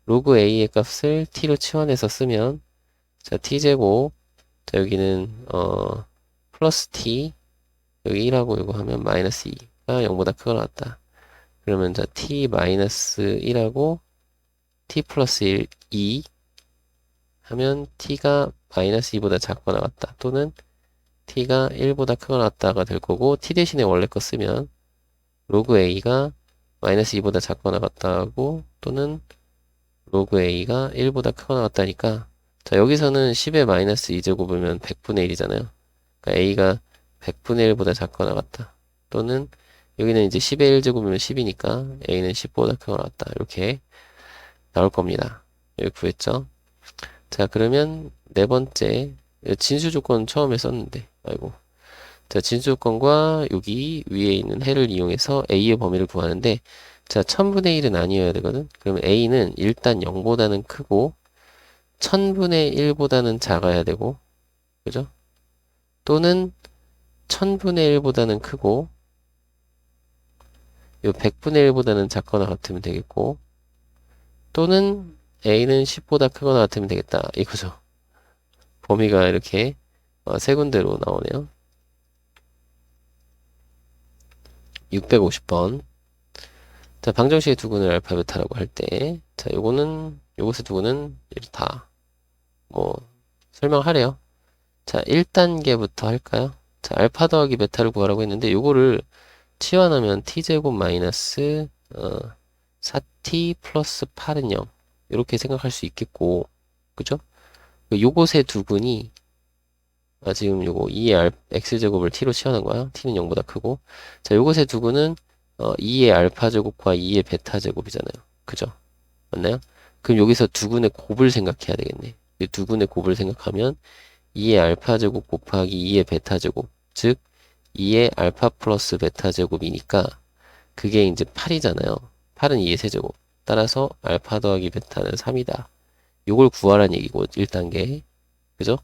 로그 a의 값을 t로 치환해서 쓰면, 자, t제곱, 자, 여기는, 플러스 t, 여기 1하고 이거 하면 마이너스 2가 0보다 크게 나왔다. 그러면 자, t 마이너스 1하고 t 플러스 1, 2 하면 t가 마이너스 2보다 작거나 같다. 또는 t가 1보다 크거나 같다가 될 거고, t 대신에 원래 거 쓰면 로그 a가 마이너스 2보다 작거나 같다고, 또는 로그 a가 1보다 크거나 같다니까, 자, 여기서는 10의 마이너스 2제곱이면 100분의 1이잖아요. 그러니까 a가 100분의 1보다 작거나 같다. 또는 여기는 이제 10의 1제곱이면 10이니까 a는 10보다 크거나 같다. 이렇게 나올 겁니다. 여기 구했죠? 자, 그러면 네 번째, 진수 조건 처음에 썼는데, 아이고. 자, 진수 조건과 여기 위에 있는 해를 이용해서 a의 범위를 구하는데, 자, 1000분의 1은 아니어야 되거든? 그러면 a는 일단 0보다는 크고, 1000분의 1보다는 작아야 되고, 그죠? 또는 1000분의 1보다는 크고, 요 100분의 1보다는 작거나 같으면 되겠고, 또는 a는 10보다 크거나 같으면 되겠다. 이거죠. 범위가 이렇게 세 군데로 나오네요. 650번. 자, 방정식의 두근을 알파 베타라고 할 때, 자, 요것의 두근은 이렇다. 뭐, 설명하래요. 자, 1단계부터 할까요? 자, 알파 더하기 베타를 구하라고 했는데, 요거를 치환하면 t제곱 마이너스, 4t 플러스 8은 0. 이렇게 생각할 수 있겠고, 그죠? 요것의 두근이, 지금 요거 2의 x제곱을 t로 치환한 거야. t는 0보다 크고. 자, 요것의 두근은 2의 알파 제곱과 2의 베타 제곱이잖아요. 그죠? 맞나요? 그럼 여기서 두근의 곱을 생각해야 되겠네. 이 두근의 곱을 생각하면 2의 알파 제곱 곱하기 2의 베타 제곱, 즉 2의 알파 플러스 베타 제곱이니까 그게 이제 8이잖아요. 8은 2의 세제곱. 따라서 알파 더하기 베타는 3이다. 요걸 구하라는 얘기고 1단계. 그죠?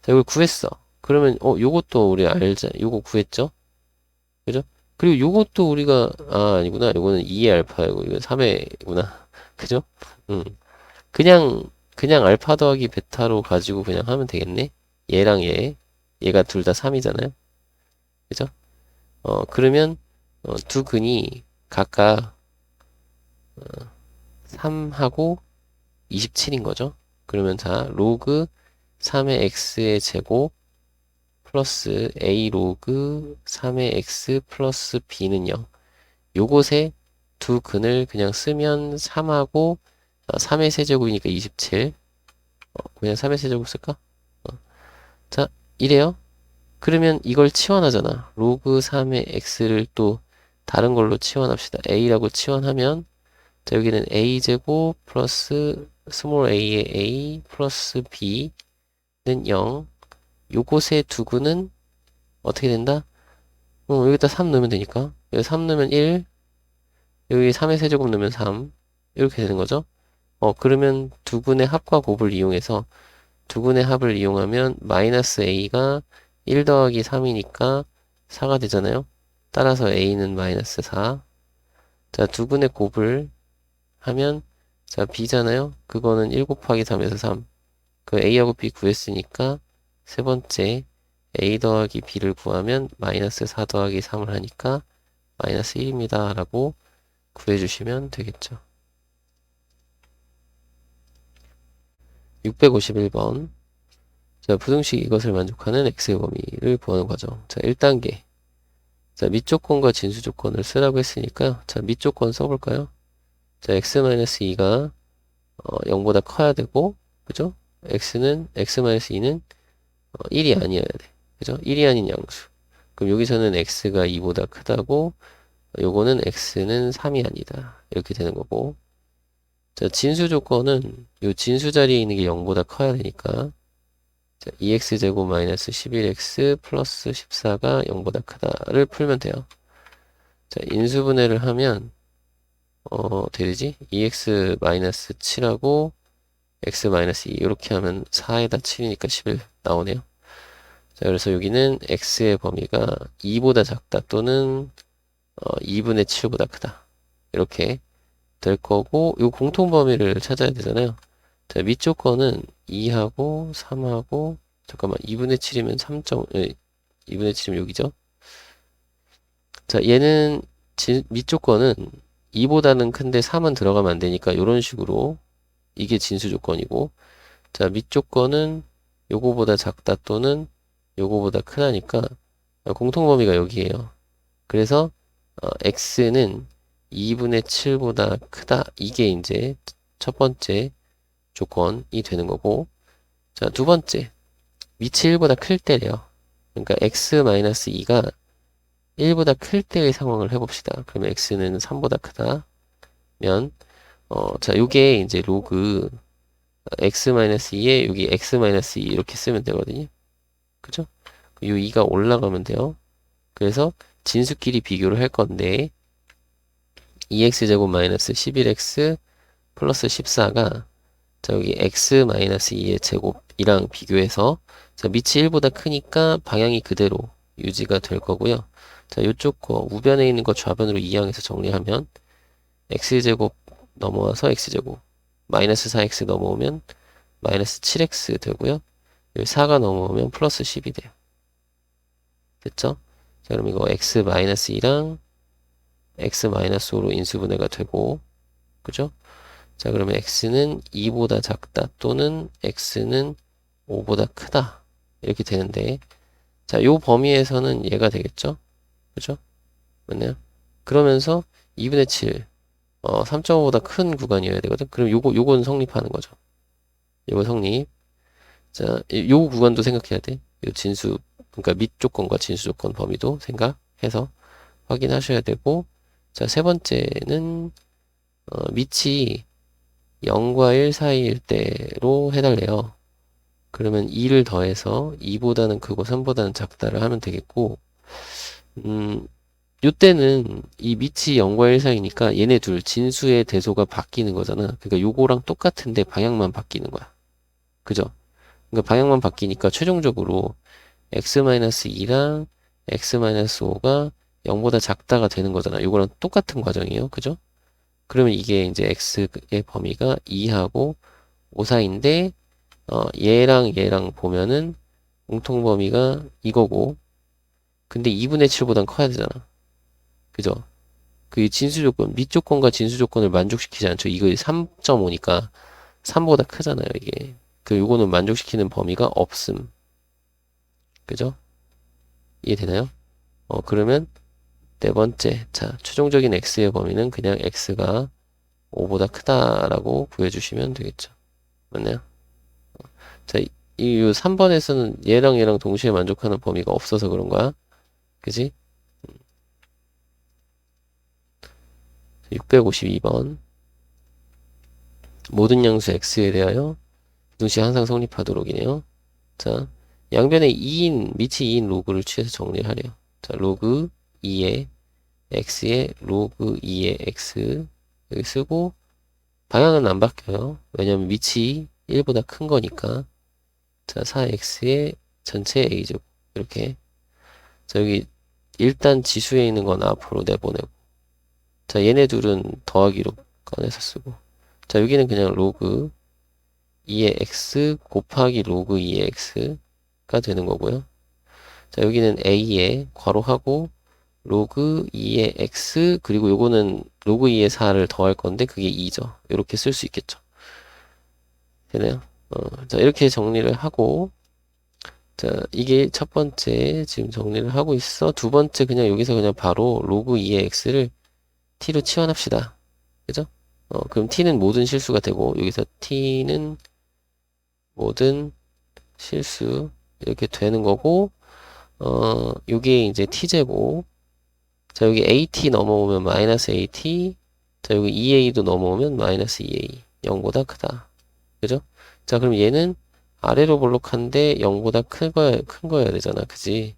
자, 이걸 구했어. 그러면 요것도 우리 알자. 요거 구했죠? 그죠? 그리고 요것도 우리가 아니구나. 요거는 2의 알파이고 이건 3의구나. 그죠? 음. 그냥 알파 더하기 베타로 가지고 그냥 하면 되겠네. 얘랑 얘가 둘 다 3이잖아요. 그죠? 그러면 두 근이 각각 3하고 27인 거죠. 그러면 자, 로그 3의 x의 제곱 플러스 a 로그 3의 x 플러스 b는 0. 요것에 두 근을 그냥 쓰면 3하고 3의 세제곱이니까 27. 그냥 3의 세제곱 쓸까? 자, 이래요. 그러면 이걸 치환하잖아. 로그 3의 x를 또 다른 걸로 치환합시다. a라고 치환하면 자, 여기는 a제곱 플러스 스몰 a의 a 플러스 b는 0. 요것의 두근은 어떻게 된다? 여기다 3 넣으면 되니까. 여기 3 넣으면 1, 여기 3의 세제곱 넣으면 3. 이렇게 되는 거죠. 그러면 두근의 합과 곱을 이용해서 두근의 합을 이용하면 마이너스 a가 1 더하기 3이니까 4가 되잖아요. 따라서 a는 마이너스 4. 자, 두근의 곱을 하면 자, b잖아요. 그거는 1 곱하기 3에서 3. 그 a하고 b 구했으니까 세 번째 a 더하기 b를 구하면 마이너스 4 더하기 3을 하니까 마이너스 1입니다. 라고 구해주시면 되겠죠. 651번. 자, 부등식 이것을 만족하는 x의 범위를 구하는 과정. 자, 1단계. 자, 밑조건과 진수조건을 쓰라고 했으니까, 자, 밑조건 써볼까요? 자, x-2가 0보다 커야 되고, 그죠? x-2는 1이 아니어야 돼. 그죠? 1이 아닌 양수. 그럼 여기서는 x가 2보다 크다고, 요거는 x는 3이 아니다. 이렇게 되는 거고. 자, 진수 조건은 요 진수 자리에 있는 게 0보다 커야 되니까, 자, 2x제곱 마이너스 11x 플러스 14가 0보다 크다를 풀면 돼요. 자, 인수분해를 하면, 어떻게 되지? 2x 마이너스 7하고, x 마이너스 2, 이렇게 하면 4에다 7이니까 11 나오네요. 자, 그래서 여기는 x의 범위가 2보다 작다 또는 2분의 7보다 크다. 이렇게 될 거고, 요 공통 범위를 찾아야 되잖아요. 자, 밑조건은 2하고 3하고, 잠깐만, 2분의 7이면 2분의 7이면 여기죠. 자, 얘는 밑조건은 2보다는 큰데 3은 들어가면 안 되니까 이런 식으로 이게 진수 조건이고, 자, 밑조건은 요거보다 작다 또는 요거보다 크다니까 공통 범위가 여기에요. 그래서 x는 2분의 7보다 크다. 이게 이제 첫 번째 조건이 되는 거고, 자, 두 번째, 밑이 1보다 클 때래요. 그러니까 x-2가 1보다 클 때의 상황을 해봅시다. 그러면 x는 3보다 크다면, 자, 요게 이제 로그 x-2에 여기 x-2 이렇게 쓰면 되거든요. 그죠? 요 2가 올라가면 돼요. 그래서 진수끼리 비교를 할 건데, 2x제곱 마이너스 11x 플러스 14가 자, 여기 x-2의 제곱이랑 비교해서 자, 밑이 1보다 크니까 방향이 그대로 유지가 될 거고요. 자, 요쪽 거 우변에 있는 거 좌변으로 이항해서 정리하면 x제곱 넘어와서 x제곱 마이너스 4x 넘어오면 마이너스 7x 되고요. 여기 4가 넘어오면 플러스 10이 돼요. 됐죠? 자, 그럼 이거 x-2랑 x-5로 인수분해가 되고, 그죠? 자, 그러면 x는 2보다 작다 또는 x는 5보다 크다. 이렇게 되는데, 자, 요 범위에서는 얘가 되겠죠? 그죠? 맞나요? 그러면서 2분의 7, 3.5보다 큰 구간이어야 되거든. 그럼 요건 성립하는 거죠. 요거 성립. 자, 요 구간도 생각해야 돼. 요 진수, 그러니까 밑 조건과 진수 조건 범위도 생각해서 확인하셔야 되고, 자, 세 번째는, 밑이 0과 1 사이일 때로 해달래요. 그러면 2를 더해서 2보다는 크고 3보다는 작다를 하면 되겠고, 요때는 이 밑이 0과 1 사이니까 얘네 둘 진수의 대소가 바뀌는 거잖아. 그러니까 요거랑 똑같은데 방향만 바뀌는 거야. 그죠? 그러니까 방향만 바뀌니까 최종적으로 x-2랑 x-5가 0보다 작다가 되는 거잖아. 요거랑 똑같은 과정이에요. 그죠? 그러면 이게 이제 x의 범위가 2하고 5 사이인데 얘랑 보면은 공통 범위가 이거고, 근데 2분의 7보단 커야 되잖아. 그죠? 그 진수 조건, 밑 조건과 진수 조건을 만족시키지 않죠. 이거 3.5니까 3보다 크잖아요, 이게. 요거는 만족시키는 범위가 없음. 그죠? 이해되나요? 그러면 네 번째, 자, 최종적인 x의 범위는 그냥 x가 5보다 크다라고 구해주시면 되겠죠. 맞나요? 자, 이 3번에서는 얘랑 동시에 만족하는 범위가 없어서 그런 거야. 그지? 652번. 모든 양수 x에 대하여 부등식 항상 성립하도록이네요. 자, 양변에 2인, 밑이 2인 로그를 취해서 정리를 하래요. 자, 로그 2의 x에 로그 2의 x 여기 쓰고, 방향은 안 바뀌어요. 왜냐면 밑이 1보다 큰 거니까. 자, 4x의 전체 a제곱. 이렇게. 자, 여기 일단 지수에 있는 건 앞으로 내보내고. 자, 얘네 둘은 더하기로 꺼내서 쓰고. 자, 여기는 그냥 로그 2의 x 곱하기 로그 2의 x가 되는 거고요. 자, 여기는 a에 괄호하고 로그 2의 x 그리고 요거는 로그 2의 4를 더할 건데 그게 2죠. 이렇게 쓸 수 있겠죠. 되나요? 자, 이렇게 정리를 하고 자, 이게 첫 번째 지금 정리를 하고 있어. 두 번째 그냥 여기서 그냥 바로 로그 2의 x를 t로 치환합시다. 그죠? 그럼 t는 모든 실수가 되고 여기서 t는 모든 실수 이렇게 되는 거고 요게 이제 t제곱 자 여기 at 넘어오면 마이너스 at 자 여기 2a도 넘어오면 마이너스 2a 0보다 크다. 그죠? 자 그럼 얘는 아래로 볼록한데 0보다 큰 거여야 되잖아. 그지?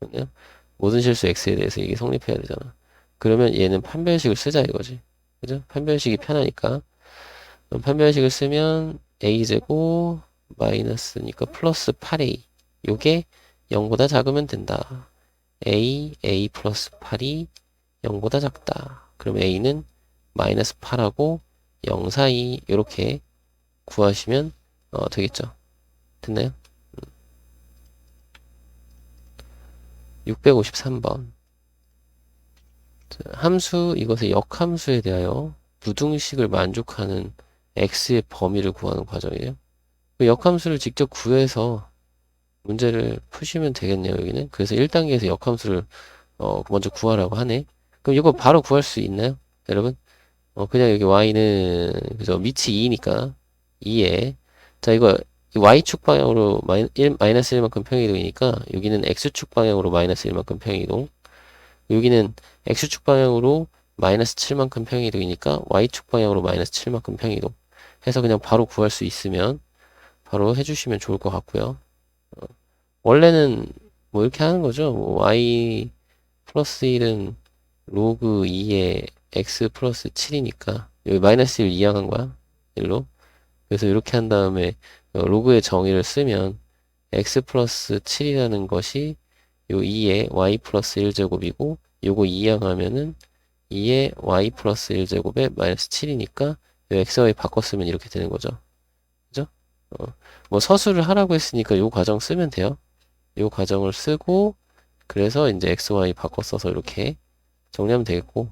그러면 모든 실수 x에 대해서 이게 성립해야 되잖아. 그러면 얘는 판별식을 쓰자 이거지. 그죠? 판별식이 편하니까. 그럼 판별식을 쓰면 a제곱 마이너스니까 플러스 8a. 요게 0보다 작으면 된다. a 플러스 8이 0보다 작다. 그럼 a는 마이너스 8하고 0 사이 이렇게 구하시면 되겠죠. 됐나요? 653번. 함수 이것의 역함수에 대하여 부등식을 만족하는 x의 범위를 구하는 과정이에요. 그 역함수를 직접 구해서 문제를 푸시면 되겠네요, 여기는. 그래서 1단계에서 역함수를 먼저 구하라고 하네. 그럼 이거 바로 구할 수 있나요? 여러분? 그냥 여기 y는 그죠? 밑이 2니까 2에 자 이거 y축 방향으로 마이너스 1만큼 평행이동이니까 여기는 x축 방향으로 마이너스 1만큼 평행이동 여기는 x축 방향으로 마이너스 7만큼 평행이동이니까 y축 방향으로 마이너스 7만큼 평행이동 해서 그냥 바로 구할 수 있으면 바로 해주시면 좋을 것 같고요. 원래는 뭐 이렇게 하는 거죠. 뭐 y 플러스 1은 로그 2의 x 플러스 7이니까 여기 마이너스 1 이항한 거야. 1로. 그래서 이렇게 한 다음에 로그의 정의를 쓰면 x 플러스 7이라는 것이 요 2의 y 플러스 1제곱이고 요거 이항하면은 2의 y 플러스 1제곱에 마이너스 7이니까 요 x와 y 바꿨으면 이렇게 되는 거죠. 그죠? 뭐 서술을 하라고 했으니까 요 과정 쓰면 돼요. 요 과정을 쓰고 그래서 이제 x, y 바꿔 써서 이렇게 정리하면 되겠고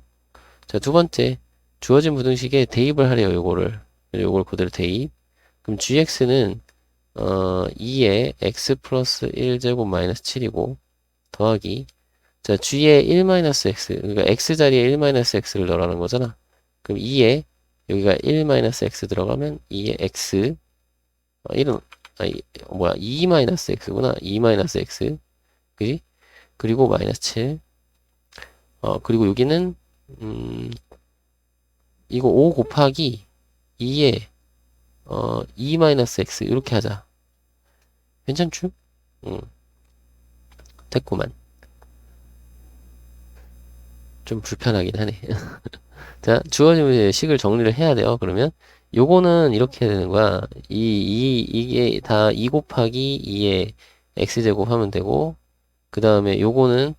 자, 두 번째 주어진 부등식에 대입을 하래요. 요걸 그대로 대입 그럼 gx는 2의 x 플러스 1제곱 마이너스 7이고 더하기 자 g의 1 마이너스 x 그러니까 x 자리에 1 마이너스 x를 넣으라는 거잖아. 그럼 2에 여기가 1 마이너스 x 들어가면 2의 x 1은 아니 뭐야 2 마이너스 x구나 2 마이너스 x 그지? 그리고 마이너스 7 그리고 여기는 이거 5 곱하기 2에 2 마이너스 x 이렇게 하자. 괜찮죠? 됐구만. 좀 불편하긴 하네. 자, 주어진 식을 정리를 해야 돼요. 그러면 요거는 이렇게 되는 거야. 이게 다 2 곱하기 2의 x제곱 하면 되고 그 다음에 요거는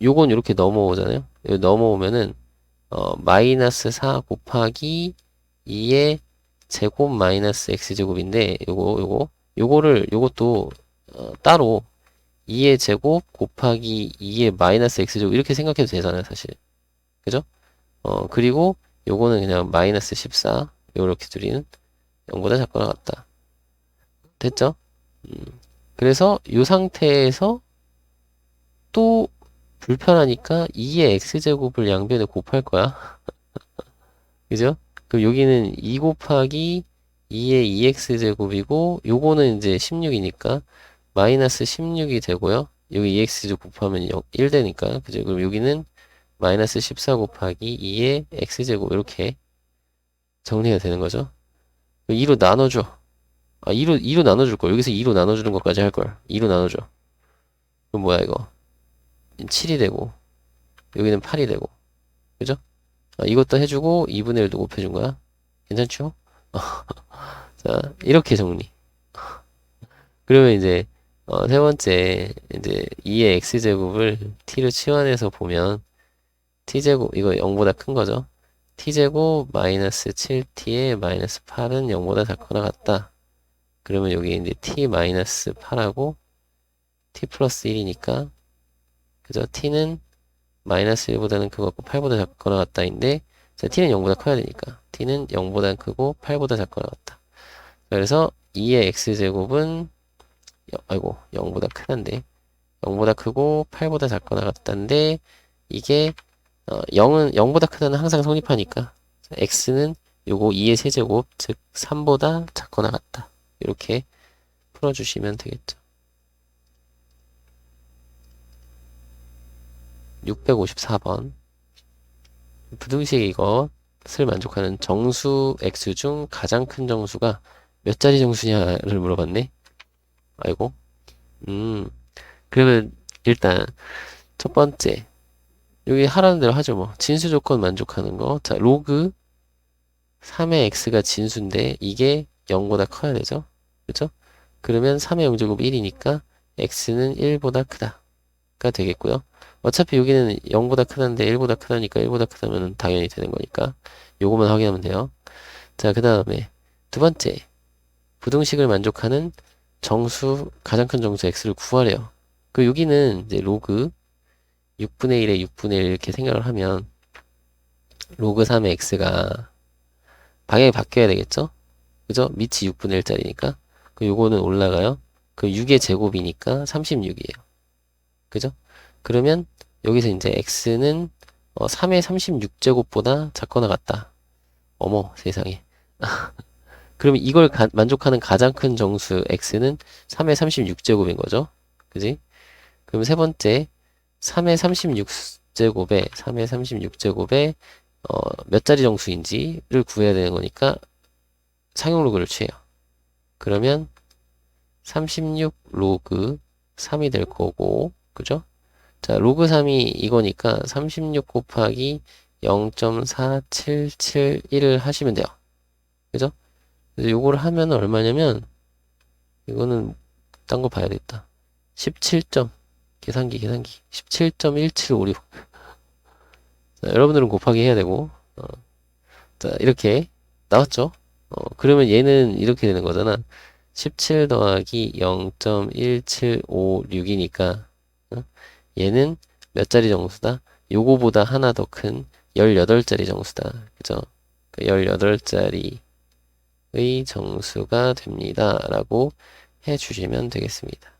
요건 이렇게 넘어오잖아요. 여기 넘어오면은 마이너스 4 곱하기 2의 제곱 마이너스 x제곱인데 요것도 따로 2의 제곱 곱하기 2의 마이너스 x제곱 이렇게 생각해도 되잖아요, 사실. 그죠? 그리고 요거는 그냥 마이너스 14 요렇게 둘이는 0보다 작거나 같다. 됐죠? 그래서 요 상태에서 또 불편하니까 2의 x제곱을 양변에 곱할 거야. 그죠? 그럼 여기는 2 곱하기 2의 2x제곱이고 요거는 이제 16이니까 마이너스 16이 되고요. 여기 2x제곱 곱하면 1 되니까 그죠? 그럼 여기는 마이너스 14 곱하기 2의 x제곱 이렇게 정리가 되는 거죠. 2로 나눠줘. 2로 나눠줄 걸. 여기서 2로 나눠주는 것까지 할 걸. 2로 나눠줘. 그럼 뭐야 이거? 7이 되고 여기는 8이 되고 그죠? 이것도 해주고 2분의 1도 곱해준 거야. 괜찮죠? 자, 이렇게 정리. 그러면 이제 세 번째 이제 2의 x제곱을 t로 치환해서 보면 t제곱 이거 0보다 큰 거죠. t제곱 마이너스 7t의 마이너스 8은 0보다 작거나 같다. 그러면 여기 이제 t 마이너스 8하고 t 플러스 1이니까 그죠? t는 마이너스 1보다는 크고 8보다 작거나 같다인데 자, t는 0보다 커야 되니까 t는 0보다 크고 8보다 작거나 같다. 그래서 2의 x제곱은 아이고 0보다 크단데 0보다 크고 8보다 작거나 같다인데 이게 0보다 크다는 항상 성립하니까 x는 요거 2의 세제곱 즉 3보다 작거나 같다. 이렇게 풀어주시면 되겠죠. 654번 부등식 이것을 만족하는 정수 x 중 가장 큰 정수가 몇 자리 정수냐를 물어봤네. 아이고. 그러면 일단 첫 번째 여기 하라는 대로 하죠 뭐. 진수 조건 만족하는 거. 자, 로그 3의 x가 진수인데 이게 0보다 커야 되죠. 그죠? 그러면 3의 0제곱 1이니까 x는 1보다 크다가 되겠고요. 어차피 여기는 0보다 크다는데 1보다 크다니까 1보다 크다면 당연히 되는 거니까 요거만 확인하면 돼요. 자, 그 다음에 두 번째 부등식을 만족하는 정수 가장 큰 정수 x를 구하래요. 그 여기는 이제 로그 6분의 1에 6분의 1 이렇게 생각을 하면 로그 3의 x가 방향이 바뀌어야 되겠죠? 그죠? 밑이 6분의 1짜리니까 그 요거는 올라가요. 그 6의 제곱이니까 36이에요. 그죠? 그러면 여기서 이제 x는 3의 36제곱보다 작거나 같다. 어머 세상에. 그러면 이걸 만족하는 가장 큰 정수 x는 3의 36제곱인 거죠. 그지? 그럼 세 번째 3의 36제곱에 몇 자리 정수인지를 구해야 되는 거니까 상용로그를 취해요. 그러면 36 로그 3이 될 거고 그죠? 자, 로그 3이 이거니까 36 곱하기 0.4771을 하시면 돼요. 그죠? 그래서 요거를 하면 얼마냐면 이거는 딴 거 봐야겠다. 17점 계산기 17.1756. 자, 여러분들은 곱하기 해야 되고 자, 이렇게 나왔죠? 그러면 얘는 이렇게 되는 거잖아. 17 더하기 0.1756이니까 얘는 몇 자리 정수다? 요거보다 하나 더 큰 18자리 정수다. 그죠? 그 18자리의 정수가 됩니다. 라고 해주시면 되겠습니다.